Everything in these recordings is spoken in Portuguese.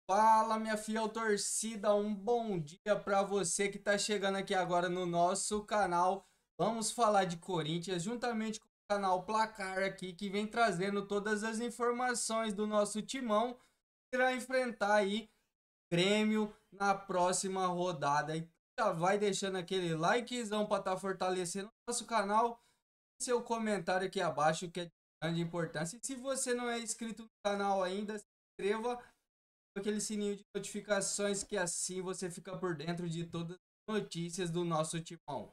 Fala, minha fiel torcida, um bom dia para você que está chegando aqui agora no nosso canal. Vamos falar de Corinthians, juntamente com o canal Placar aqui, que vem trazendo todas as informações do nosso timão, que irá enfrentar aí Grêmio na próxima rodada. E já vai deixando aquele likezão para estar fortalecendo o nosso canal, seu comentário aqui abaixo, que é de grande importância. E se você não é inscrito no canal ainda, se inscreva, aquele sininho de notificações, que assim você fica por dentro de todas as notícias do nosso timão.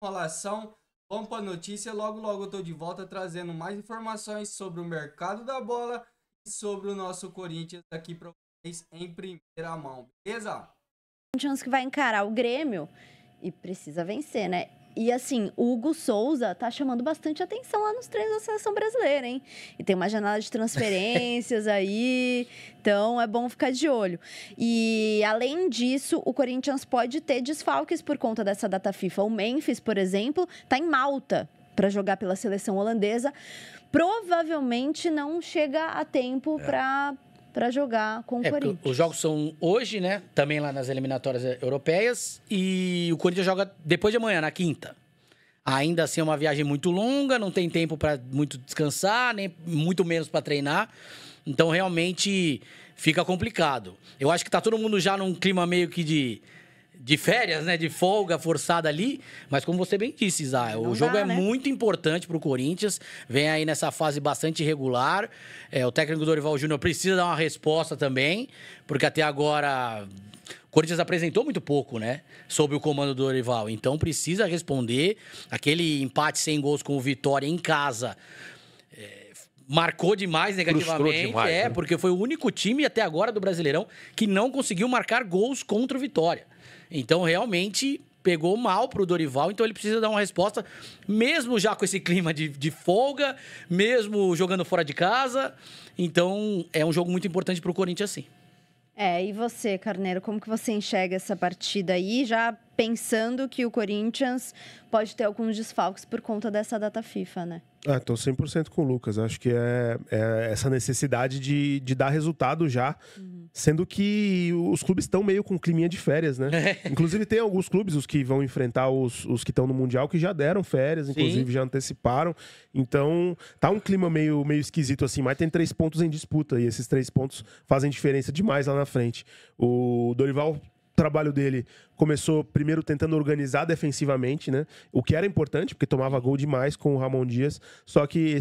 Enrolação, vamos para a notícia. Logo eu tô de volta trazendo mais informações sobre o mercado da bola e sobre o nosso Corinthians aqui para vocês em primeira mão, beleza? Corinthians que vai encarar o Grêmio e precisa vencer, né? E assim, o Hugo Souza tá chamando bastante atenção lá nos treinos da seleção brasileira, hein? E tem uma janela de transferências aí, então é bom ficar de olho. E além disso, o Corinthians pode ter desfalques por conta dessa data FIFA. O Memphis, por exemplo, tá em Malta para jogar pela seleção holandesa. Provavelmente não chega a tempo para jogar com o Corinthians. Os jogos são hoje, né? Também lá nas eliminatórias europeias. E o Corinthians joga depois de amanhã, na quinta. Ainda assim é uma viagem muito longa, não tem tempo para muito descansar, nem muito menos para treinar. Então, realmente, fica complicado. Eu acho que tá todo mundo já num clima meio que de férias, né? De folga forçada ali. Mas como você bem disse, Zá, o jogo é muito importante pro Corinthians. Vem aí nessa fase bastante irregular. O técnico Dorival Júnior precisa dar uma resposta também, porque até agora o Corinthians apresentou muito pouco, né? Sob o comando do Dorival. Então precisa responder. Aquele empate sem gols com o Vitória em casa marcou demais negativamente. Demais, né? Porque foi o único time até agora do Brasileirão que não conseguiu marcar gols contra o Vitória. Então, realmente, pegou mal pro Dorival, então ele precisa dar uma resposta, mesmo já com esse clima de folga, mesmo jogando fora de casa. Então, é um jogo muito importante pro Corinthians, sim. E você, Carneiro, como que você enxerga essa partida aí, já pensando que o Corinthians pode ter alguns desfalques por conta dessa data FIFA, né? Tô 100% com o Lucas. Acho que é essa necessidade de dar resultado já, sendo que os clubes estão meio com climinha de férias, né? Inclusive tem alguns clubes, os que vão enfrentar os que estão no Mundial, que já deram férias, inclusive já anteciparam. Então, tá um clima meio esquisito assim, mas tem 3 pontos em disputa e esses 3 pontos fazem diferença demais lá na frente. O Dorival, trabalho dele começou primeiro tentando organizar defensivamente, né? O que era importante, porque tomava gol demais com o Ramon Dias, só que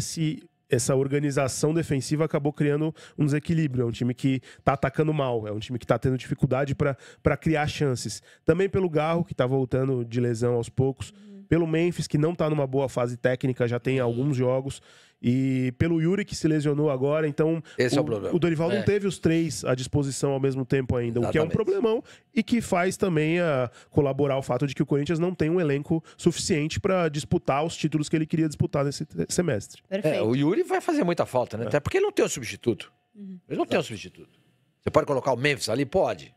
essa organização defensiva acabou criando um desequilíbrio. É um time que está atacando mal, é um time que está tendo dificuldade para criar chances. Também pelo Garro, que está voltando de lesão aos poucos, pelo Memphis, que não está numa boa fase técnica, já tem alguns jogos, e pelo Yuri, que se lesionou agora. Então, esse é o problema. O Dorival não teve os 3 à disposição ao mesmo tempo ainda, o que é um problemão e que faz também colaborar o fato de que o Corinthians não tem um elenco suficiente para disputar os títulos que ele queria disputar nesse semestre. O Yuri vai fazer muita falta, né? Até porque ele não tem um substituto. Ele não tem um substituto. Você pode colocar o Memphis ali? Pode,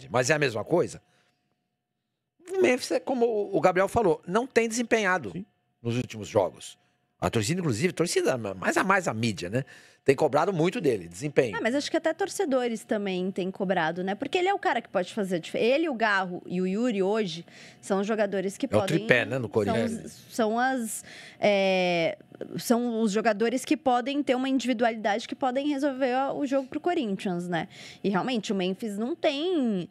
mas é a mesma coisa? O Memphis, como o Gabriel falou, não tem desempenhado nos últimos jogos. A torcida, inclusive, mais a mídia, né? Tem cobrado muito dele, desempenho. Mas acho que até torcedores também têm cobrado, né? Porque ele é o cara que pode fazer a diferença. Ele, o Garro e o Yuri hoje são jogadores que podem... É o tripé, né, no Corinthians. São os jogadores que podem ter uma individualidade, que podem resolver o jogo pro Corinthians, né? E realmente o Memphis não tem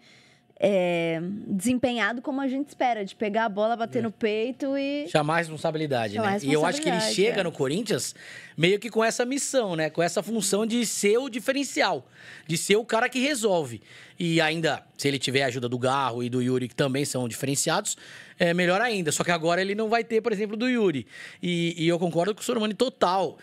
desempenhado como a gente espera, de pegar a bola, bater no peito e... Chamar responsabilidade, né? E eu acho que ele chega no Corinthians meio que com essa missão, né? Com essa função de ser o diferencial, de ser o cara que resolve. E ainda, se ele tiver a ajuda do Garro e do Yuri, que também são diferenciados, é melhor ainda. Só que agora ele não vai ter, por exemplo, do Yuri. E eu concordo com o Sormani total.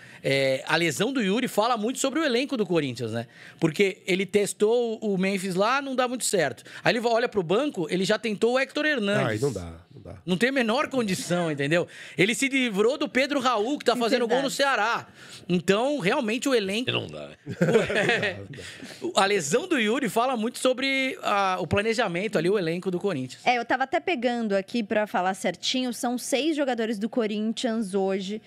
A lesão do Yuri fala muito sobre o elenco do Corinthians, né? Porque ele testou o Memphis lá, não dá muito certo. Aí ele olha pro banco, ele já tentou o Héctor Hernandes. Não dá. dá. Não tem a menor condição, entendeu? Ele se livrou do Pedro Raul, que tá fazendo gol no Ceará. Então, realmente, o elenco... Não dá. A lesão do Yuri fala muito sobre o planejamento ali, o elenco do Corinthians. Eu tava até pegando aqui pra falar certinho. São 6 jogadores do Corinthians hoje,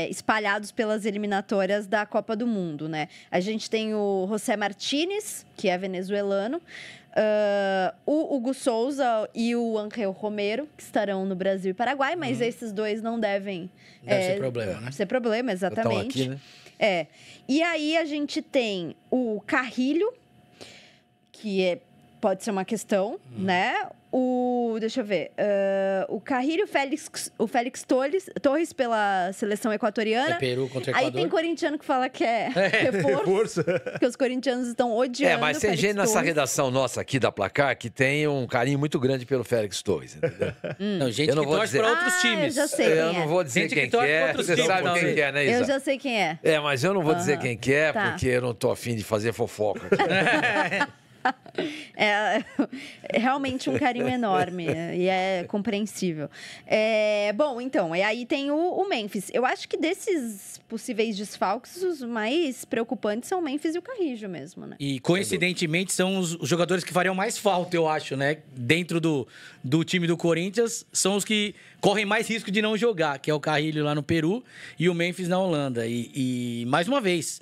espalhados pelas eliminatórias da Copa do Mundo, né? A gente tem o José Martínez, que é venezuelano. O Hugo Souza e o Ángel Romero, que estarão no Brasil e Paraguai, mas esses dois não devem... Deve ser problema, né? Ser problema, exatamente. Estão aqui, né? E aí a gente tem o Carrilho, que pode ser uma questão, né? Deixa eu ver. O Carrilho, o Félix Torres pela seleção equatoriana. Peru contra Equador. Aí tem corintiano que fala que é reforço. Porque os corintianos estão odiando Mas o tem Félix gente nessa Torres. redação nossa aqui da Placar que tem um carinho muito grande pelo Félix Torres, entendeu? Não, gente Eu não que vou torce dizer- para outros Eu times. já sei quem Eu não vou dizer Gente quem que torce é. pra outros Você times, sabe talvez. quem é, né, Eu Isa? já sei quem é. Mas eu não vou dizer quem que é, Tá. porque eu não tô afim de fazer fofoca. É realmente um carinho enorme e é compreensível. Bom, então, e aí tem o Memphis. Eu acho que desses possíveis desfalques, os mais preocupantes são o Memphis e o Carrillo mesmo, né? E, coincidentemente, são os jogadores que fariam mais falta, eu acho, né? Dentro do time do Corinthians, são os que correm mais risco de não jogar, que é o Carrillo lá no Peru e o Memphis na Holanda. E mais uma vez,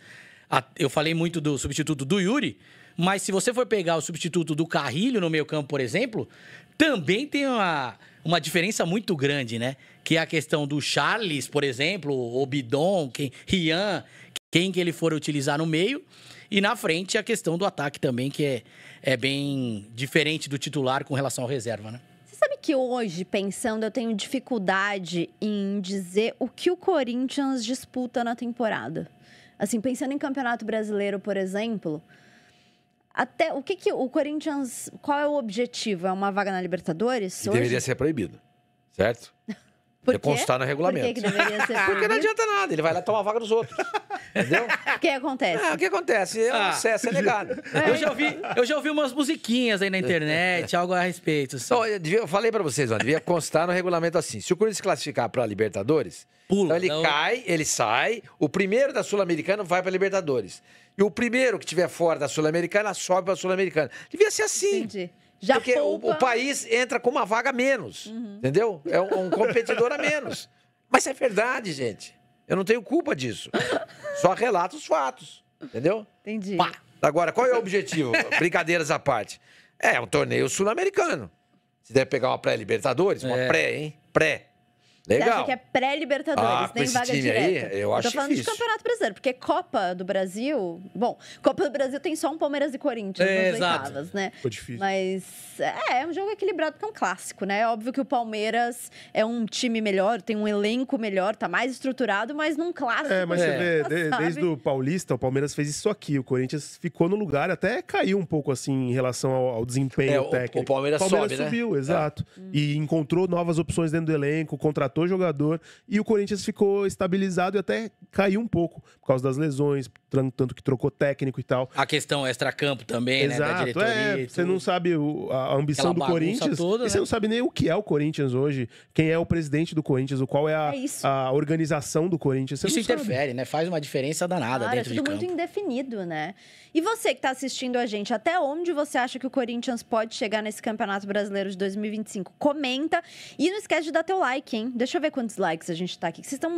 eu falei muito do substituto do Yuri, mas se você for pegar o substituto do Carrillo no meio-campo, por exemplo, também tem uma diferença muito grande, né? Que é a questão do Charles, por exemplo, o Bidon, Rian, quem que ele for utilizar no meio. E na frente a questão do ataque também, que é bem diferente do titular com relação ao reserva, né? Você sabe que hoje, pensando, eu tenho dificuldade em dizer o que o Corinthians disputa na temporada. Assim, pensando em Campeonato Brasileiro, por exemplo... Até o que o Corinthians... Qual é o objetivo? É uma vaga na Libertadores? E hoje? deveria ser proibido, certo? Por quê? constar no regulamento. Por que deveria ser Porque não proibido? adianta nada, ele vai lá tomar a vaga dos outros. Entendeu? O que acontece? O que acontece? O acesso é negado. Eu já ouvi umas musiquinhas aí na internet, algo a respeito. assim. Então, eu falei pra vocês, devia constar no regulamento assim. Se o Corinthians se classificar pra Libertadores, Pula, então ele cai, ele sai, o primeiro da Sul-Americana vai pra Libertadores. E o primeiro que estiver fora da Sul-Americana sobe pra Sul-Americana. Devia ser assim. Entendi. Já Porque poupa... o país entra com uma vaga a menos, entendeu? É um competidor a menos. Mas é verdade, gente. Eu não tenho culpa disso. Só relato os fatos, entendeu? Entendi. Pá. Agora, qual é o objetivo? Brincadeiras à parte. É um torneio sul-americano. Você deve pegar uma pré-Libertadores, uma pré, hein? Pré. Você acha Legal. que é pré-Libertadores, com nem esse vaga time aí, direta? eu acho tô falando de difícil. Campeonato Brasileiro, porque Copa do Brasil... Bom, Copa do Brasil tem só um Palmeiras e Corinthians nas Exato. oitavas, né? Ficou difícil. Mas é um jogo equilibrado porque é um clássico, né? É óbvio que o Palmeiras é um time melhor, tem um elenco melhor, tá mais estruturado, mas num clássico... Mas você vê, sabe? desde o Paulista, o Palmeiras fez isso aqui. O Corinthians ficou no lugar, até caiu um pouco assim em relação ao desempenho técnico. o Palmeiras sobe, né? subiu, exato. E encontrou novas opções dentro do elenco, contratou jogador. E o Corinthians ficou estabilizado e até caiu um pouco por causa das lesões, tanto que trocou técnico e tal. A questão extra-campo também, né? Da Exato, diretoria. e você tudo. não sabe a ambição Aquela do bagunça Corinthians. toda, E você né? não sabe nem o que é o Corinthians hoje, quem é o presidente do Corinthians, qual é isso. a organização do Corinthians. Você Isso não sabe. interfere, né? Faz uma diferença danada Claro, é dentro de tudo campo. muito indefinido, né? E você que tá assistindo a gente, até onde você acha que o Corinthians pode chegar nesse Campeonato Brasileiro de 2025? Comenta e não esquece de dar teu like, hein? Deixa eu ver quantos likes a gente tá aqui, que vocês estão